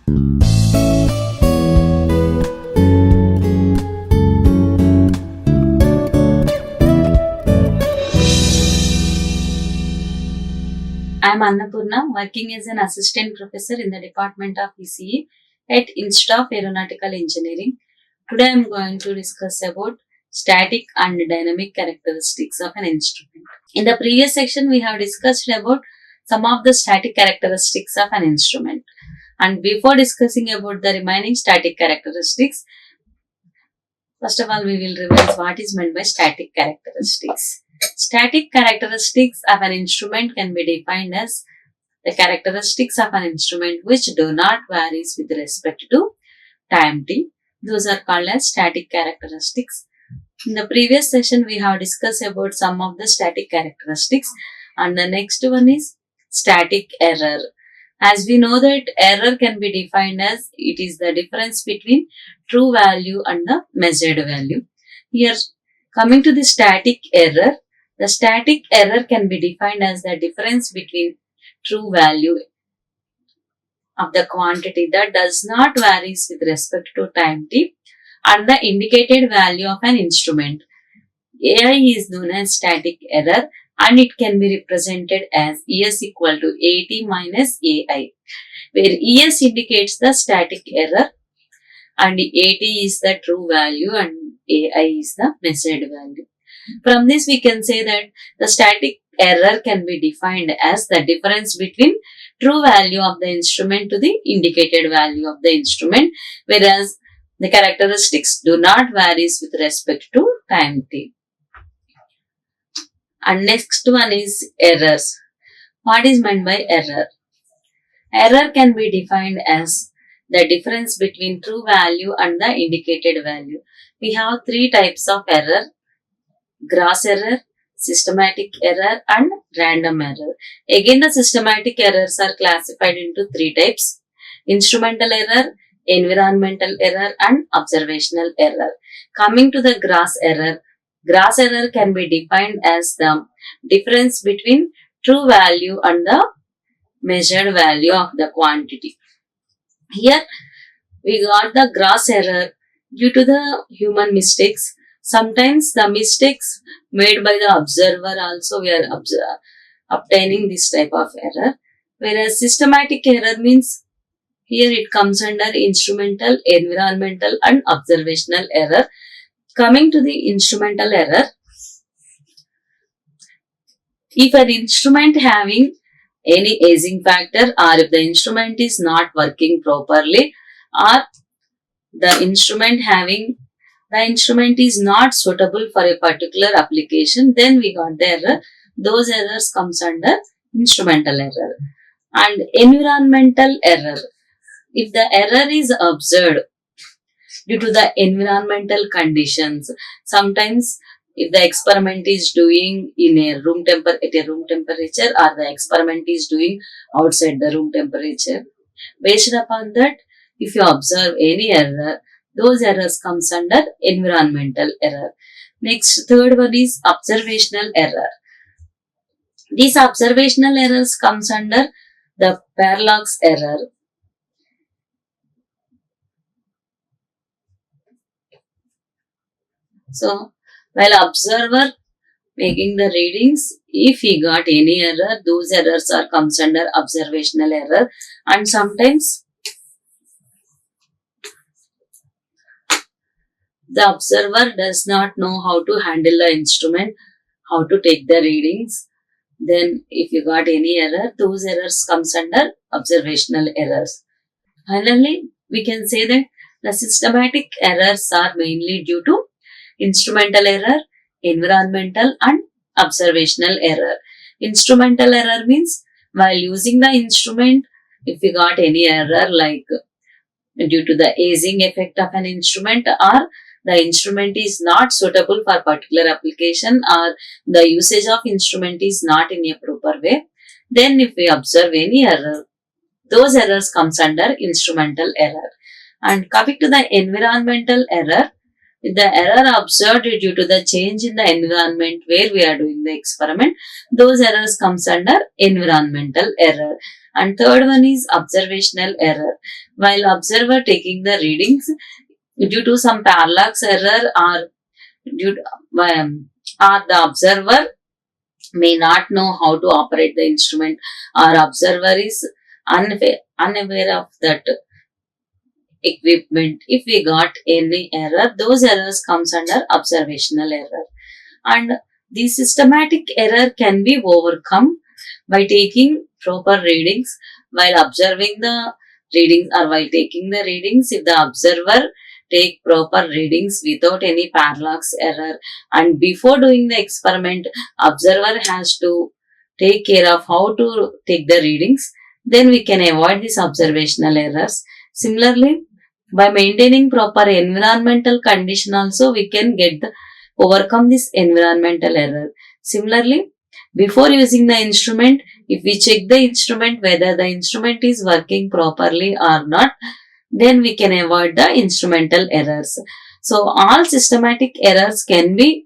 I am Annapurna, working as an assistant professor in the Department of ECE at Institute of Aeronautical Engineering. Today I am going to discuss about static and dynamic characteristics of an instrument. In the previous section, we have discussed about some of the static characteristics of an instrument. And before discussing about the remaining static characteristics, first of all, we will revise what is meant by static characteristics. Static characteristics of an instrument can be defined as the characteristics of an instrument which do not vary with respect to time t. Those are called as static characteristics. In the previous session, we have discussed about some of the static characteristics, and the next one is static error. As we know that error can be defined as it is the difference between true value and the measured value. Here, coming to the static error, the static error can be defined as the difference between true value of the quantity that does not vary with respect to time t and the indicated value of an instrument. AI is known as static error and it can be represented as ES equal to AT minus AI, where ES indicates the static error and AT is the true value and AI is the measured value. From this, we can say that the static error can be defined as the difference between true value of the instrument to the indicated value of the instrument, whereas the characteristics do not vary with respect to time t. And next one is errors. What is meant by error? Error can be defined as the difference between true value and the indicated value. We have three types of error: gross error, systematic error and random error. Again, the systematic errors are classified into three types: instrumental error, environmental error and observational error. Coming to the gross error can be defined as the difference between true value and the measured value of the quantity. Here we got the gross error due to the human mistakes. Sometimes the mistakes made by the observer also we are obtaining this type of error. Whereas systematic error means here it comes under instrumental, environmental and observational error. Coming to the instrumental error, if an instrument having any aging factor or if the instrument is not working properly or the instrument is not suitable for a particular application, then we got the error. Those errors comes under instrumental error. And environmental error, if the error is observed due to the environmental conditions, sometimes if the experiment is doing in a room temperature or the experiment is doing outside the room temperature, based upon that, if you observe any error, those errors comes under environmental error. Next, third one is observational error. These observational errors comes under the parallax error. So, while observer making the readings, if he got any error, those errors are comes under observational error. And sometimes the observer does not know how to handle the instrument, how to take the readings. Then if you got any error, those errors comes under observational errors. Finally, we can say that the systematic errors are mainly due to instrumental error, environmental and observational error. Instrumental error means while using the instrument, if you got any error like due to the aging effect of an instrument or the instrument is not suitable for particular application or the usage of instrument is not in a proper way, then if we observe any error, those errors comes under instrumental error. And coming to the environmental error, the error observed due to the change in the environment where we are doing the experiment, those errors comes under environmental error. And third one is observational error. While observer taking the readings, due to some parallax error due to, or the observer may not know how to operate the instrument, or observer is unaware of that equipment. If we got any error, those errors comes under observational error. And the systematic error can be overcome by taking proper readings while observing the readings, or while taking the readings. If the observer take proper readings without any parallax error, and before doing the experiment, observer has to take care of how to take the readings, then we can avoid these observational errors. Similarly, by maintaining proper environmental condition also, we can overcome this environmental error. Similarly, before using the instrument, if we check the instrument whether the instrument is working properly or not, then we can avoid the instrumental errors. So all systematic errors can be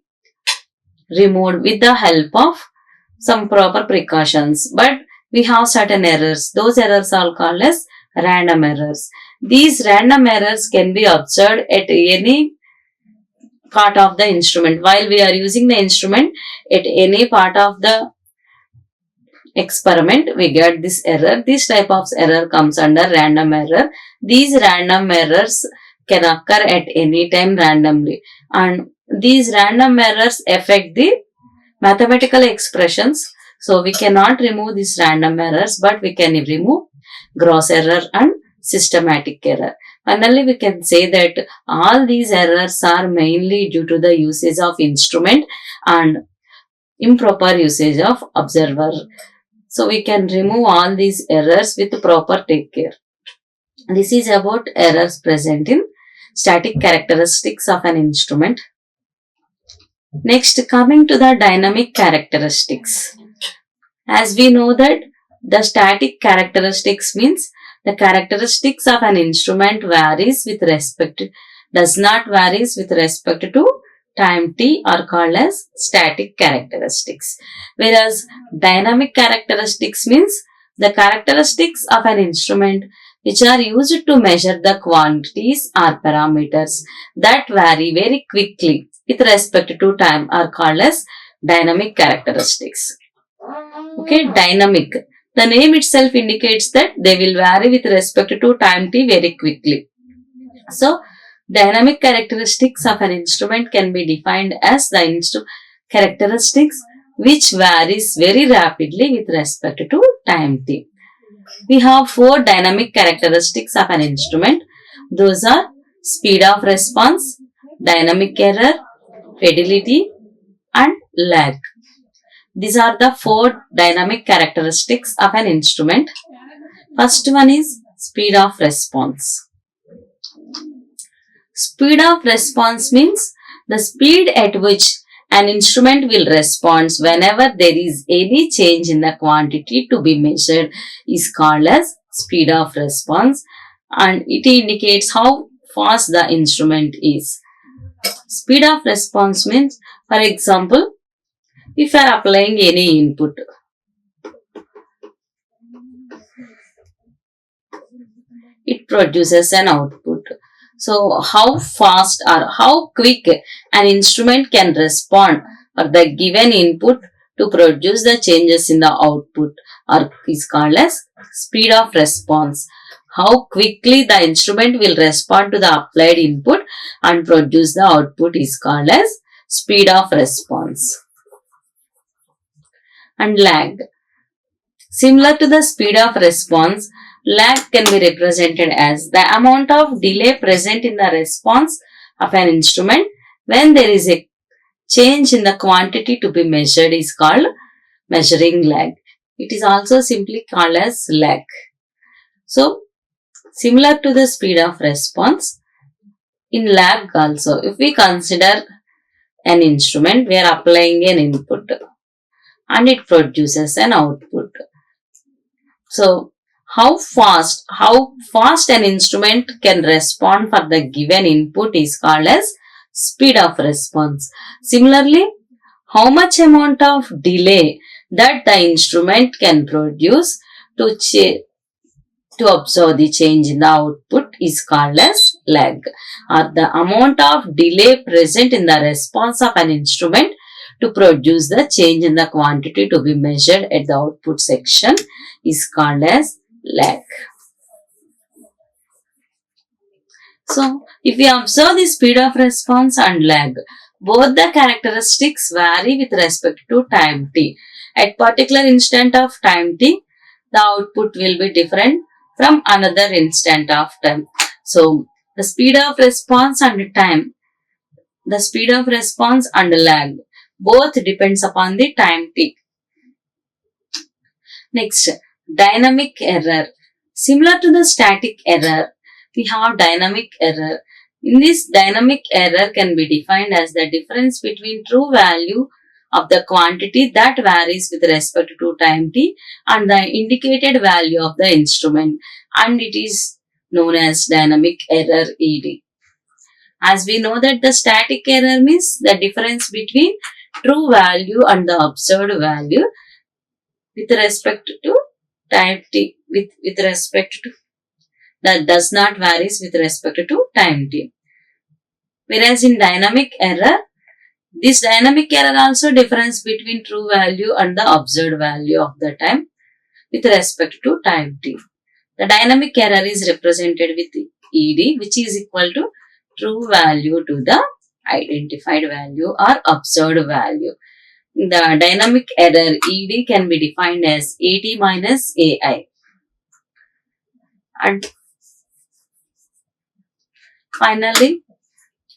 removed with the help of some proper precautions. But we have certain errors. Those errors are called as random errors. These random errors can be observed at any part of the instrument. While we are using the instrument, at any part of the experiment, we get this error. This type of error comes under random error. These random errors can occur at any time randomly, and these random errors affect the mathematical expressions. So we cannot remove these random errors, but we can remove gross error and systematic error. Finally, we can say that all these errors are mainly due to the usage of instrument and improper usage of observer. So we can remove all these errors with proper take care. This is about errors present in static characteristics of an instrument. Next, coming to the dynamic characteristics. As we know that the static characteristics means the characteristics of an instrument does not varies with respect to time t, are called as static characteristics. Whereas dynamic characteristics means the characteristics of an instrument which are used to measure the quantities or parameters that vary very quickly with respect to time are called as dynamic characteristics. Okay, dynamic. The name itself indicates that they will vary with respect to time t very quickly. So, dynamic characteristics of an instrument can be defined as the characteristics which varies very rapidly with respect to time t. We have 4 dynamic characteristics of an instrument. Those are speed of response, dynamic error, fidelity, and lag. These are the 4 dynamic characteristics of an instrument. First one is speed of response. Speed of response means the speed at which an instrument will respond whenever there is any change in the quantity to be measured is called as speed of response, and it indicates how fast the instrument is. Speed of response means, for example, if you are applying any input, it produces an output. So, how fast or how quick an instrument can respond for the given input to produce the changes in the output is called as speed of response. How quickly the instrument will respond to the applied input and produce the output is called as speed of response. And lag. Similar to the speed of response, lag can be represented as the amount of delay present in the response of an instrument when there is a change in the quantity to be measured is called measuring lag. It is also simply called as lag. So, similar to the speed of response, in lag also, if we consider an instrument, we are applying an input and it produces an output. So, how fast an instrument can respond for the given input is called as speed of response. Similarly, how much amount of delay that the instrument can produce to to observe the change in the output is called as lag, or the amount of delay present in the response of an instrument to produce the change in the quantity to be measured at the output section is called as lag. So, if we observe the speed of response and lag, both the characteristics vary with respect to time t. At particular instant of time t, the output will be different from another instant of time. So, the speed of response and time, the speed of response and lag, both depends upon the time t. Next, dynamic error. Similar to the static error, we have dynamic error. In this, dynamic error can be defined as the difference between true value of the quantity that varies with respect to time t and the indicated value of the instrument, and it is known as dynamic error ED. As we know that the static error means the difference between true value and the observed value with respect to time t, with respect to that does not varies with respect to time t. Whereas in dynamic error, this dynamic error also difference between true value and the observed value of the time with respect to time t. The dynamic error is represented with ED, which is equal to true value to the identified value or observed value. The dynamic error ED can be defined as AT minus AI. And finally,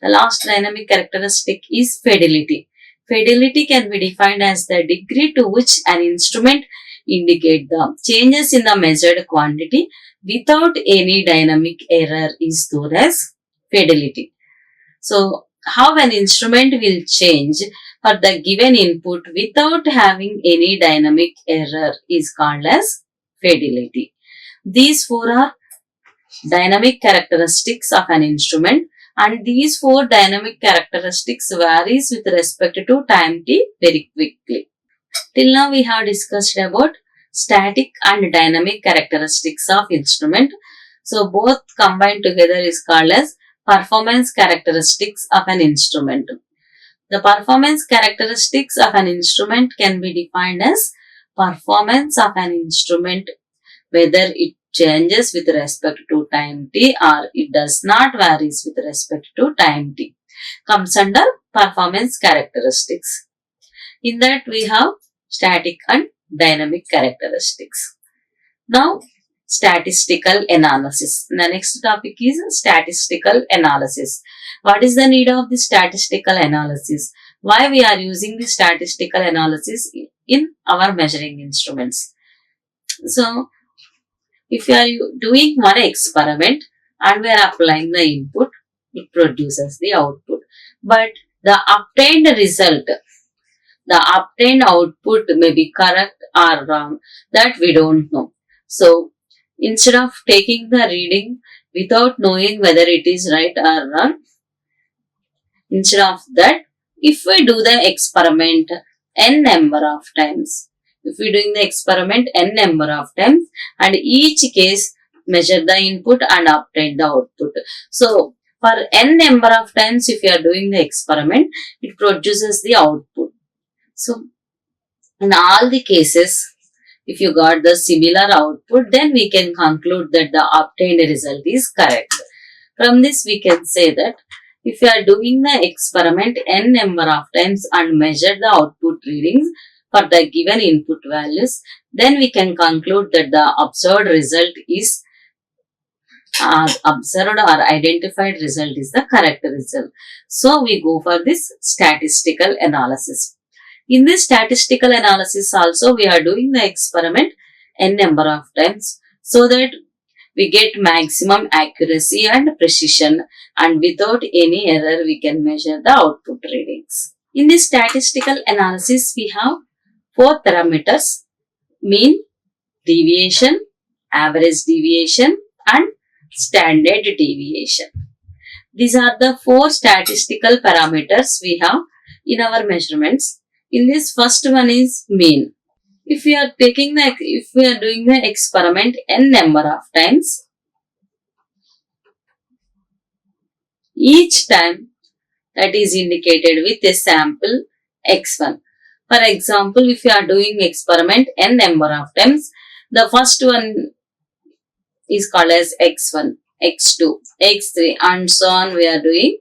the last dynamic characteristic is fidelity. Fidelity can be defined as the degree to which an instrument indicates the changes in the measured quantity without any dynamic error is known as fidelity. So, how an instrument will change for the given input without having any dynamic error is called as fidelity. These four are dynamic characteristics of an instrument, and these four dynamic characteristics varies with respect to time t very quickly. Till now we have discussed about static and dynamic characteristics of instrument. So both combined together is called as performance characteristics of an instrument. The performance characteristics of an instrument can be defined as performance of an instrument whether it changes with respect to time t or it does not varies with respect to time t, comes under performance characteristics. In that we have static and dynamic characteristics. Now statistical analysis. The next topic is statistical analysis. What is the need of the statistical analysis? Why we are using the statistical analysis in our measuring instruments? So if you are doing one experiment and we are applying the input, it produces the output. But the obtained result, the obtained output may be correct or wrong, that we don't know. So, instead of taking the reading without knowing whether it is right or wrong, instead of that, if we do the experiment n number of times, if we doing the experiment n number of times and each case measure the input and obtain the output. So, for n number of times if you are doing the experiment, it produces the output. So, in all the cases, if you got the similar output, then we can conclude that the obtained result is correct. From this, we can say that if you are doing the experiment n number of times and measure the output readings for the given input values, then we can conclude that the observed result is observed or identified result is the correct result. So, we go for this statistical analysis. In this statistical analysis also, we are doing the experiment n number of times so that we get maximum accuracy and precision, and without any error we can measure the output readings. In this statistical analysis, we have four parameters: mean, deviation, average deviation and standard deviation. These are the four statistical parameters we have in our measurements. In this, first one is mean. If we are doing the experiment n number of times, each time that is indicated with a sample x1. For example, if you are doing experiment n number of times, the first one is called as x1, x2, x3 and so on. We are doing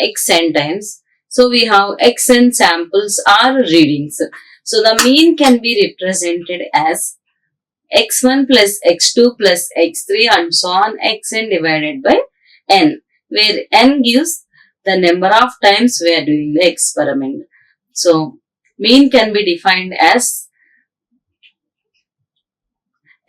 xn times. So we have xn samples or readings. So the mean can be represented as x1 plus x2 plus x3 and so on xn divided by n, where n gives the number of times we are doing the experiment. So mean can be defined as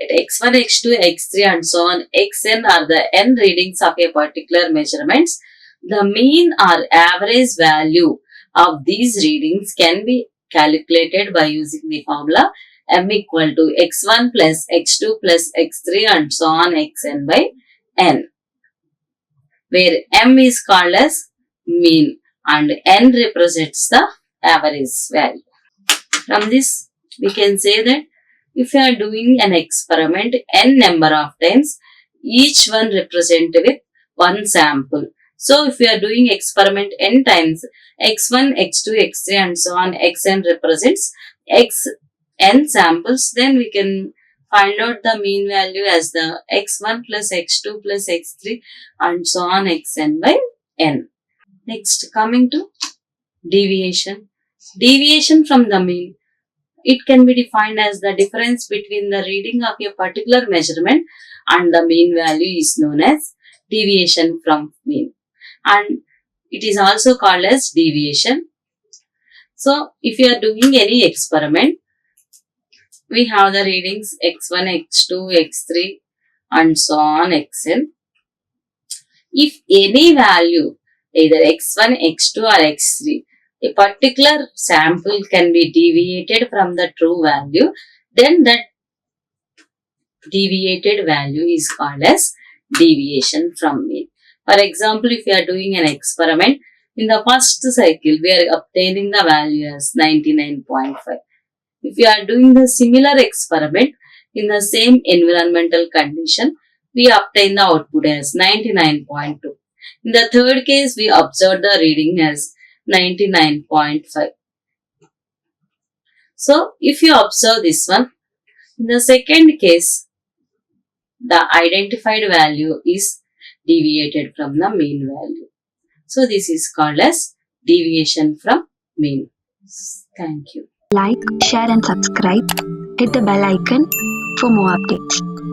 at x1, x2, x3 and so on xn are the n readings of a particular measurements. The mean or average value of these readings can be calculated by using the formula m equal to x1 plus x2 plus x3 and so on xn by n, where m is called as mean and n represents the average value. From this, we can say that if you are doing an experiment n number of times, each one represent with one sample. So if we are doing experiment n times, x1, x2, x3 and so on xn represents xn samples, then we can find out the mean value as the x1 plus x2 plus x3 and so on xn by n. Next, coming to deviation. Deviation from the mean. It can be defined as the difference between the reading of a particular measurement and the mean value is known as deviation from mean. And it is also called as deviation. So, if you are doing any experiment, we have the readings x1, x2, x3 and so on xn. If any value, either x1, x2 or x3, a particular sample can be deviated from the true value, then that deviated value is called as deviation from mean. For example, if you are doing an experiment, in the first cycle, we are obtaining the value as 99.5. If you are doing the similar experiment in the same environmental condition, we obtain the output as 99.2. In the third case, we observe the reading as 99.5. So, if you observe this one, in the second case, the identified value is deviated from the mean value. So, this is called as deviation from mean. Thank you. Like, share and subscribe. Hit the bell icon for more updates.